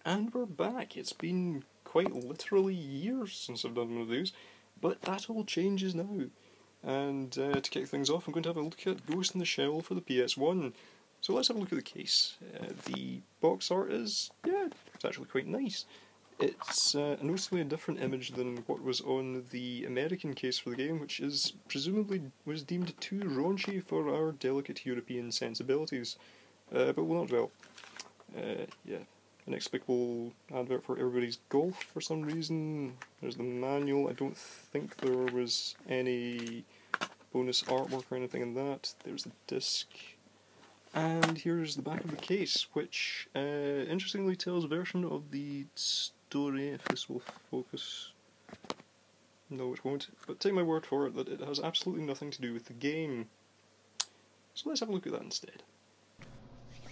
And we're back. It's been quite literally years since I've done one of these, but that all changes now. And to kick things off, I'm going to have a look at Ghost in the Shell for the PS1. So let's have a look at the case. The box art is, yeah, it's actually quite nice. It's a noticeably different image than what was on the American case for the game, which is presumably was deemed too raunchy for our delicate European sensibilities. But we'll not dwell. Yeah. Inexplicable advert for Everybody's Golf for some reason. There's the manual. I don't think there was any bonus artwork or anything in that. There's the disc. And here's the back of the case, which interestingly tells a version of the story, if this will focus. No, it won't. But take my word for it that it has absolutely nothing to do with the game. So let's have a look at that instead.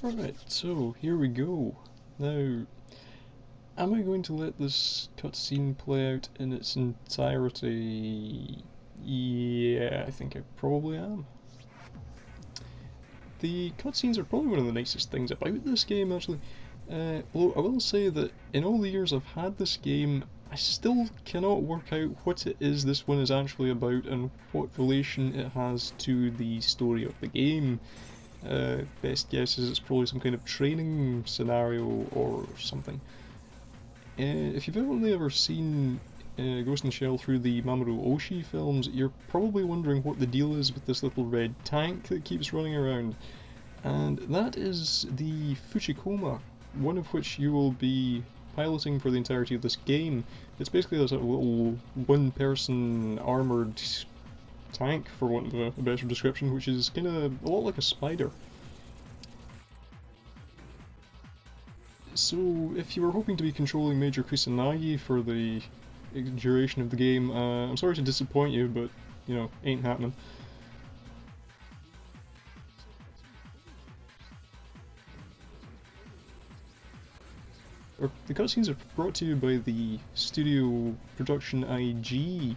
Alright, so here we go. Now, am I going to let this cutscene play out in its entirety? Yeah, I think I probably am. The cutscenes are probably one of the nicest things about this game, actually. Although I will say that in all the years I've had this game, I still cannot work out what it is this one is actually about and what relation it has to the story of the game. Best guess is it's probably some kind of training scenario or something. If you've only ever seen Ghost in the Shell through the Mamoru Oshii films, you're probably wondering what the deal is with this little red tank that keeps running around. And that is the Fuchikoma, one of which you will be piloting for the entirety of this game. It's basically a sort of little one-person armoured tank, for want of a better description, which is kind of a lot like a spider. So, if you were hoping to be controlling Major Kusanagi for the duration of the game, I'm sorry to disappoint you, but, you know, ain't happening. The cutscenes are brought to you by the studio Production IG,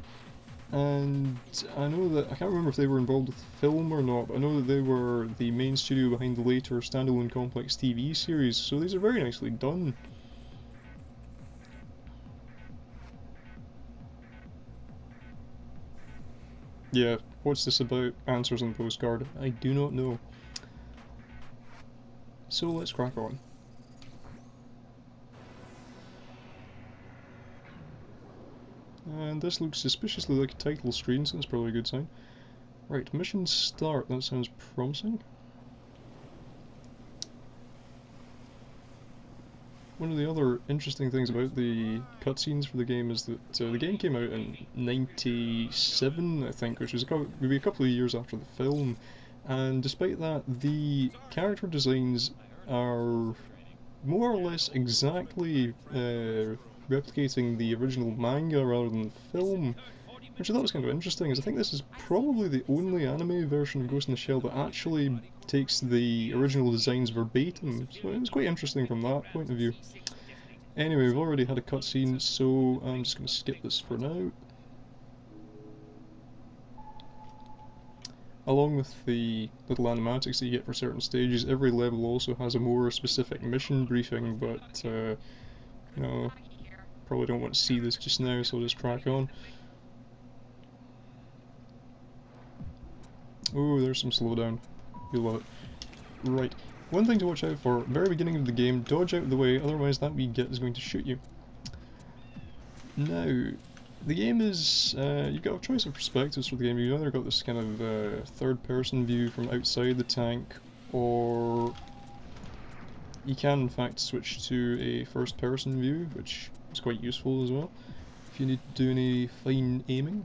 and I know that, I can't remember if they were involved with film or not, but I know that they were the main studio behind the later standalone Complex TV series, so these are very nicely done. Yeah, what's this about? Answers on the postcard. I do not know. So let's crack on. And this looks suspiciously like a title screen, so that's probably a good sign. Right, mission start, that sounds promising. One of the other interesting things about the cutscenes for the game is that the game came out in '97, I think, which was maybe a couple of years after the film, and despite that, the character designs are more or less exactly replicating the original manga rather than the film, which I thought was kind of interesting, as I think this is probably the only anime version of Ghost in the Shell that actually takes the original designs verbatim, so it was quite interesting from that point of view. Anyway, we've already had a cutscene, so I'm just going to skip this for now. Along with the little animatics that you get for certain stages, every level also has a more specific mission briefing, but, you know, probably don't want to see this just now, so I'll just crack on. Oh, there's some slowdown. You'll love it. Right. One thing to watch out for, very beginning of the game, dodge out of the way, otherwise that wee git is going to shoot you. Now, the game is, you've got a choice of perspectives for the game. You've either got this kind of third-person view from outside the tank, or you can in fact switch to a first-person view, which is quite useful as well, if you need to do any fine aiming.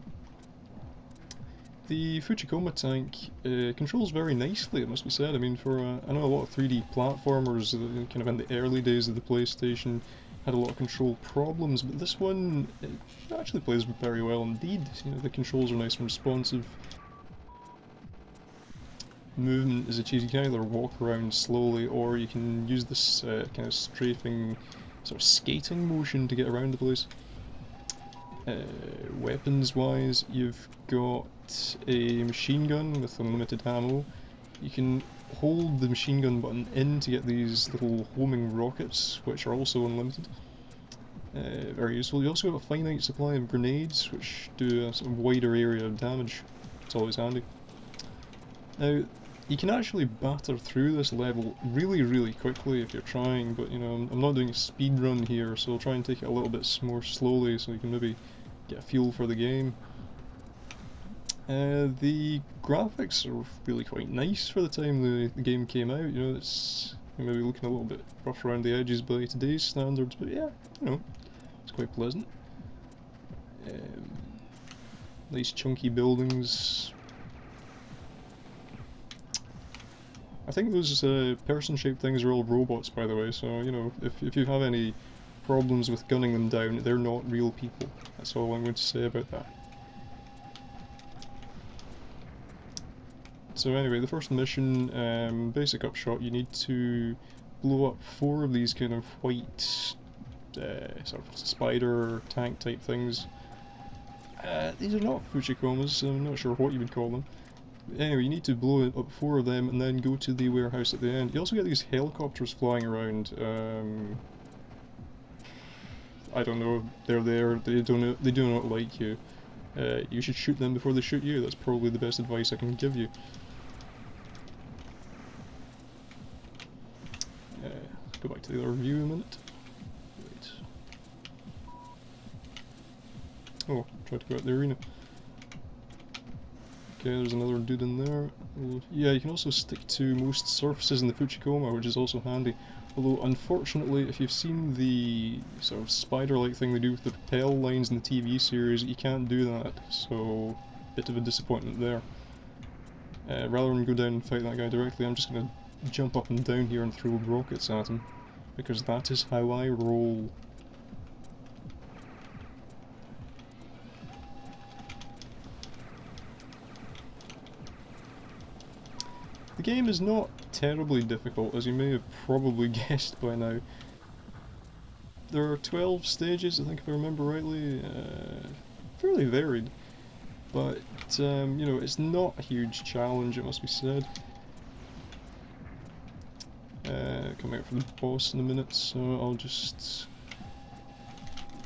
The Fuchikoma tank controls very nicely, it must be said. I mean, for I know a lot of 3D platformers, kind of in the early days of the PlayStation, had a lot of control problems, but this one it actually plays very well indeed. You know, the controls are nice and responsive. Movement is achieved. You can either walk around slowly, or you can use this kind of strafing, sort of skating motion to get around the place. Weapons wise, you've got a machine gun with unlimited ammo. You can hold the machine gun button in to get these little homing rockets, which are also unlimited. Very useful. You also have a finite supply of grenades, which do a sort of wider area of damage. It's always handy. Now, you can actually batter through this level really quickly if you're trying, but you know, I'm not doing a speed run here, so I'll try and take it a little bit more slowly so you can maybe get a feel for the game. The graphics are really quite nice for the time the game came out. You know, it's maybe looking a little bit rough around the edges by today's standards, but yeah, you know, it's quite pleasant. Nice chunky buildings. I think those person-shaped things are all robots, by the way, so, you know, if you have any problems with gunning them down, they're not real people. That's all I'm going to say about that. So anyway, the first mission, basic upshot, you need to blow up 4 of these kind of white, sort of spider tank type things. These are not Fuchikomas, so I'm not sure what you would call them. Anyway, you need to blow up 4 of them and then go to the warehouse at the end. You also get these helicopters flying around. I don't know, they're there, they do not like you. You should shoot them before they shoot you. That's probably the best advice I can give you. Go back to the other view a minute. Wait. Oh, tried to go out the arena. Okay, there's another dude in there. Yeah, you can also stick to most surfaces in the Fuchikoma, which is also handy. Although, unfortunately, if you've seen the sort of spider-like thing they do with the propel lines in the TV series, you can't do that, so bit of a disappointment there. Rather than go down and fight that guy directly, I'm just going to jump up and down here and throw rockets at him, because that is how I roll. The game is not terribly difficult, as you may have probably guessed by now. There are 12 stages, I think if I remember rightly, fairly varied, but you know, it's not a huge challenge, it must be said. Coming out for the boss in a minute, so I'll just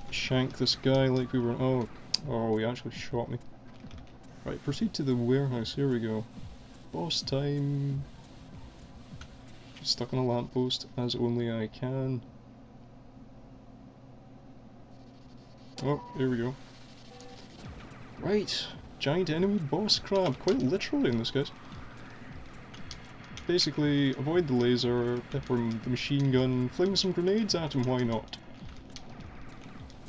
shank this guy like we were. Oh, he actually shot me. Right, proceed to the warehouse, here we go. Boss time. Stuck on a lamppost, as only I can. Oh, here we go. Right, giant enemy boss crab, quite literally in this case. Basically, avoid the laser, pepper the machine gun, fling some grenades at him, why not?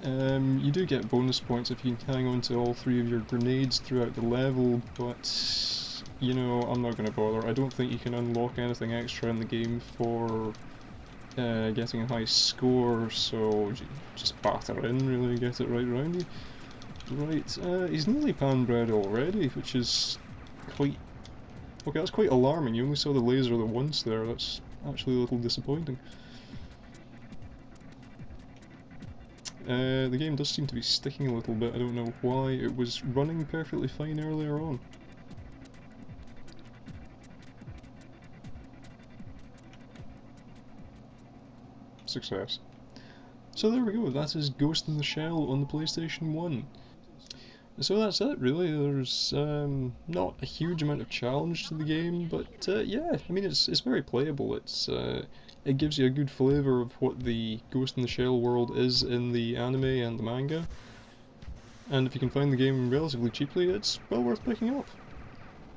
You do get bonus points if you can hang on to all 3 of your grenades throughout the level, but you know, I'm not going to bother. I don't think you can unlock anything extra in the game for getting a high score, so just batter in, really, get it right around you. Right, he's nearly pan-bred already, which is quite... Okay, that's quite alarming. You only saw the laser the once there, that's actually a little disappointing. The game does seem to be sticking a little bit, I don't know why. It was running perfectly fine earlier on. Success. So there we go, that is Ghost in the Shell on the PlayStation 1. So that's it really, there's not a huge amount of challenge to the game, but yeah, I mean it's very playable, it gives you a good flavour of what the Ghost in the Shell world is in the anime and the manga, and if you can find the game relatively cheaply, it's well worth picking up.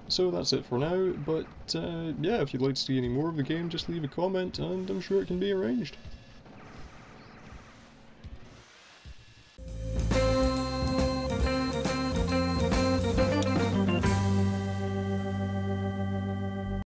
So that's it for now, but yeah, if you'd like to see any more of the game, just leave a comment and I'm sure it can be arranged.